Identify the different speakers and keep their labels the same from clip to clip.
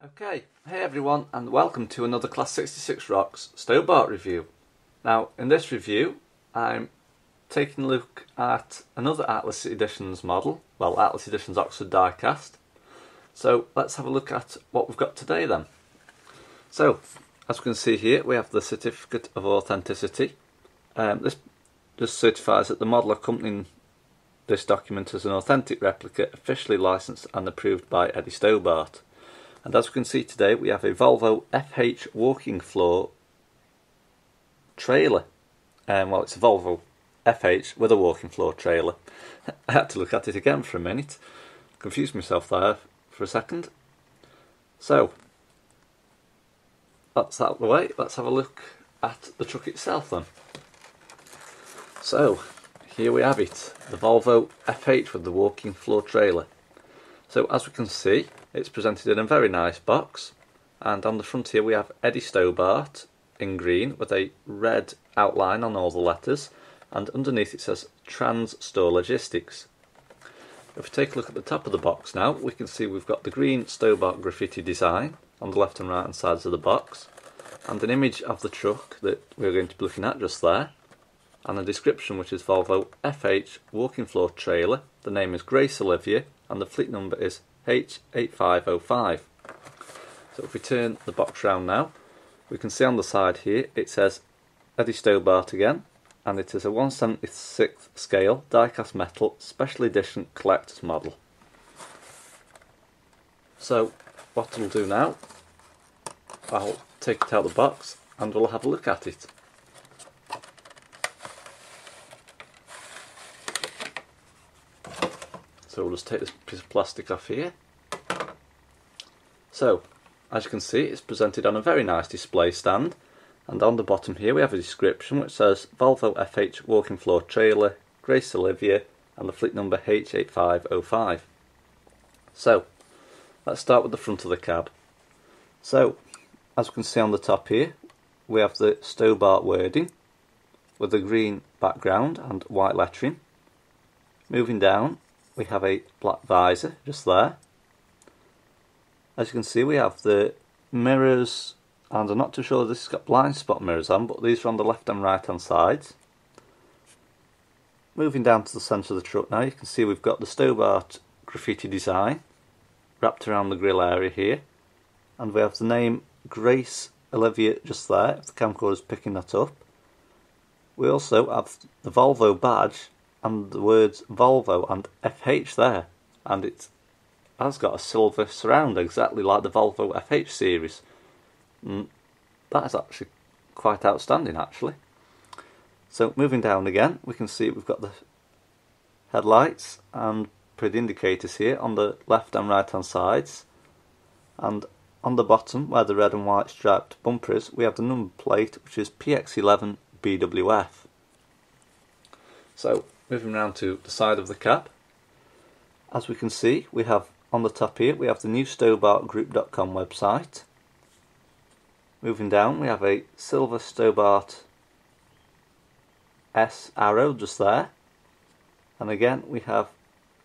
Speaker 1: Okay, hey everyone and welcome to another Class 66 Rocks Stobart review. Now in this review I'm taking a look at another Atlas Editions model, well Atlas Editions Oxford diecast. So let's have a look at what we've got today then. So as we can see here we have the Certificate of Authenticity. This just certifies that the model accompanying this document is an authentic replica officially licensed and approved by Eddie Stobart. And as we can see today, we have a Volvo FH walking floor trailer. Well, it's a Volvo FH with a walking floor trailer. I had to look at it again for a minute. Confused myself there for a second. So, that's out of the way. Let's have a look at the truck itself then. So, here we have it. The Volvo FH with the walking floor trailer. So as we can see, it's presented in a very nice box, and on the front here we have Eddie Stobart in green with a red outline on all the letters, and underneath it says Trans Store Logistics. If we take a look at the top of the box now, we can see we've got the green Stobart graffiti design on the left and right hand sides of the box, and an image of the truck that we're going to be looking at just there, and a description which is Volvo FH walking floor trailer. The name is Grace Olivia and the fleet number is H8505. So if we turn the box round now, we can see on the side here it says Eddie Stobart again, and it is a 1/76th scale die-cast metal special edition collector's model. So what we'll do now, I'll take it out of the box and we'll have a look at it. So we'll just take this piece of plastic off here. So, as you can see, it's presented on a very nice display stand, and on the bottom here we have a description which says Volvo FH walking floor trailer, Grace Olivia, and the fleet number H8505. So, let's start with the front of the cab. So, as we can see on the top here, we have the Stobart wording with a green background and white lettering. Moving down, we have a black visor just there. As you can see, we have the mirrors, and I'm not too sure this has got blind spot mirrors on, but these are on the left and right hand sides. Moving down to the centre of the truck now, you can see we've got the Stobart graffiti design wrapped around the grille area here, and we have the name Grace Olivia just there, if the camcorder is picking that up. We also have the Volvo badge and the words Volvo and FH there, and it has got a silver surround exactly like the Volvo FH series. That is actually quite outstanding actually. So moving down again, we can see we've got the headlights and pretty indicators here on the left and right hand sides, and on the bottom where the red and white striped bumper is, we have the number plate which is PX11BWF. So moving round to the side of the cab, as we can see we have on the top here we have the new StobartGroup.com website. Moving down we have a silver Stobart S arrow just there, and again we have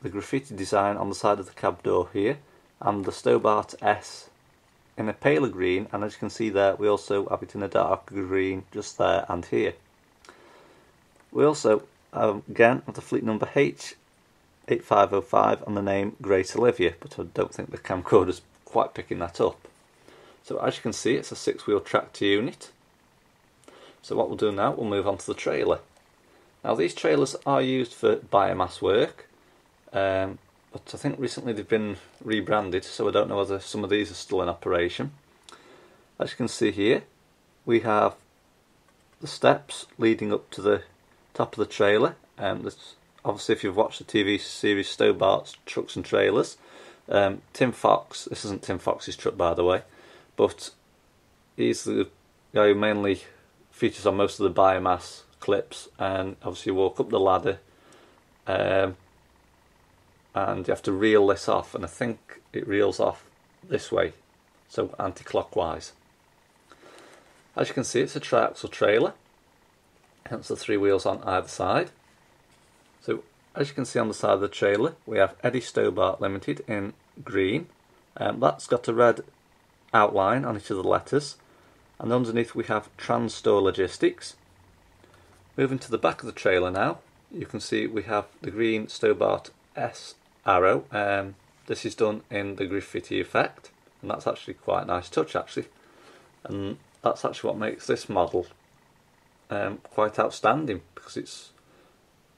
Speaker 1: the graffiti design on the side of the cab door here and the Stobart S in a paler green, and as you can see there we also have it in a darker green just there and here. We also again have the fleet number H8505 and the name Grace Olivia, but I don't think the camcorder's quite picking that up. So as you can see, it's a 6-wheel tractor unit. So what we'll do now, we'll move on to the trailer. Now these trailers are used for biomass work, but I think recently they've been rebranded, so I don't know whether some of these are still in operation. As you can see here, we have the steps leading up to the top of the trailer. Obviously if you've watched the TV series Stobart's Trucks and Trailers, Tim Fox, this isn't Tim Fox's truck by the way, but he's the guy who mainly features on most of the biomass clips, and obviously you walk up the ladder and you have to reel this off, and I think it reels off this way, so anti-clockwise. As you can see, it's a triaxle trailer, hence the 3 wheels on either side. So as you can see on the side of the trailer we have Eddie Stobart Limited in green, that's got a red outline on each of the letters, and underneath we have Transtore Logistics. Moving to the back of the trailer now, you can see we have the green Stobart S arrow. This is done in the graffiti effect, and that's actually quite a nice touch actually, and that's actually what makes this model quite outstanding, because it's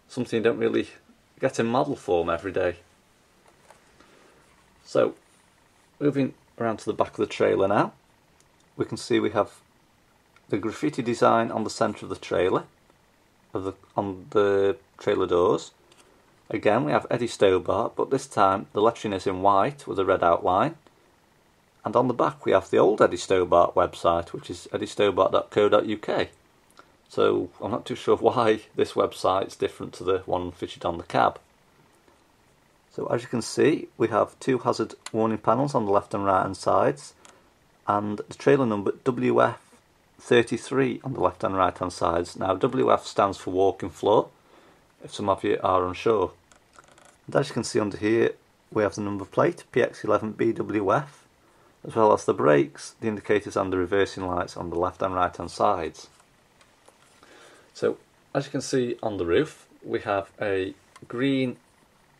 Speaker 1: something you don't really get in model form every day. So moving around to the back of the trailer now, we can see we have the graffiti design on the centre of the trailer, on the trailer doors. Again we have Eddie Stobart, but this time the lettering is in white with a red outline. And on the back we have the old Eddie Stobart website, which is eddiestobart.co.uk. So I'm not too sure why this website is different to the one fitted on the cab. So as you can see, we have two hazard warning panels on the left and right hand sides, and the trailer number WF33 on the left and right hand sides. Now WF stands for walking floor, if some of you are unsure. And as you can see under here, we have the number plate PX11BWF, as well as the brakes, the indicators and the reversing lights on the left and right hand sides. So as you can see on the roof, we have a green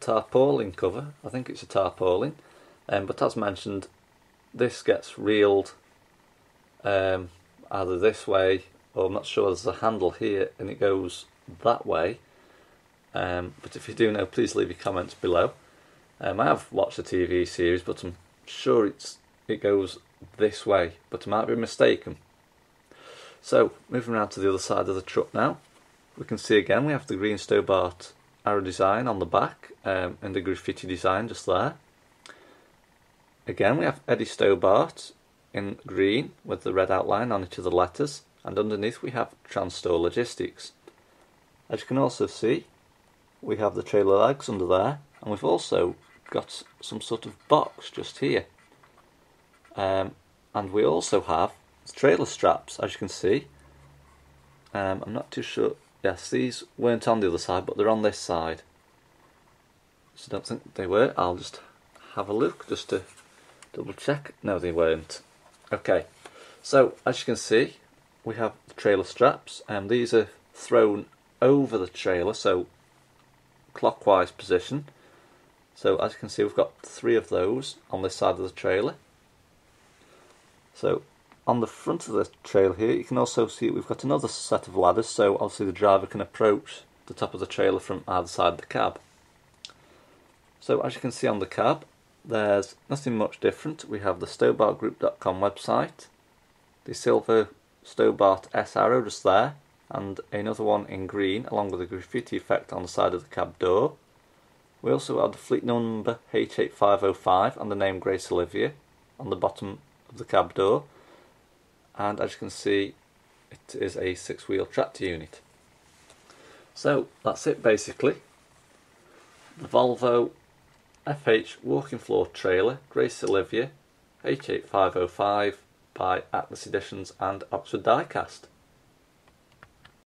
Speaker 1: tarpaulin cover. I think it's a tarpaulin, but as mentioned, this gets reeled either this way, or I'm not sure, there's a handle here and it goes that way, but if you do know, please leave your comments below. I have watched the TV series, but I'm sure it goes this way, but I might be mistaken. So moving around to the other side of the truck now, we can see again we have the green Stobart arrow design on the back, and the graffiti design just there. Again we have Eddie Stobart in green with the red outline on each of the letters, and underneath we have Transtore Logistics. As you can also see, we have the trailer legs under there, and we've also got some sort of box just here. And we also have the trailer straps, as you can see. I'm not too sure. Yes, these weren't on the other side, but they're on this side. So I don't think they were. I'll just have a look just to double check. No, they weren't. Okay, so as you can see, we have the trailer straps, and these are thrown over the trailer, so clockwise position. So as you can see, we've got 3 of those on this side of the trailer. So on the front of the trailer here, you can also see we've got another set of ladders, so obviously the driver can approach the top of the trailer from either side of the cab. So as you can see on the cab, there's nothing much different. We have the StobartGroup.com website, the silver Stobart S arrow just there, and another one in green along with a graffiti effect on the side of the cab door. We also have the fleet number H8505 and the name Grace Olivia on the bottom of the cab door. And as you can see, it is a 6-wheel tractor unit. So that's it basically. The Volvo FH walking floor trailer Grace Olivia H8505 by Atlas Editions and Oxford Diecast.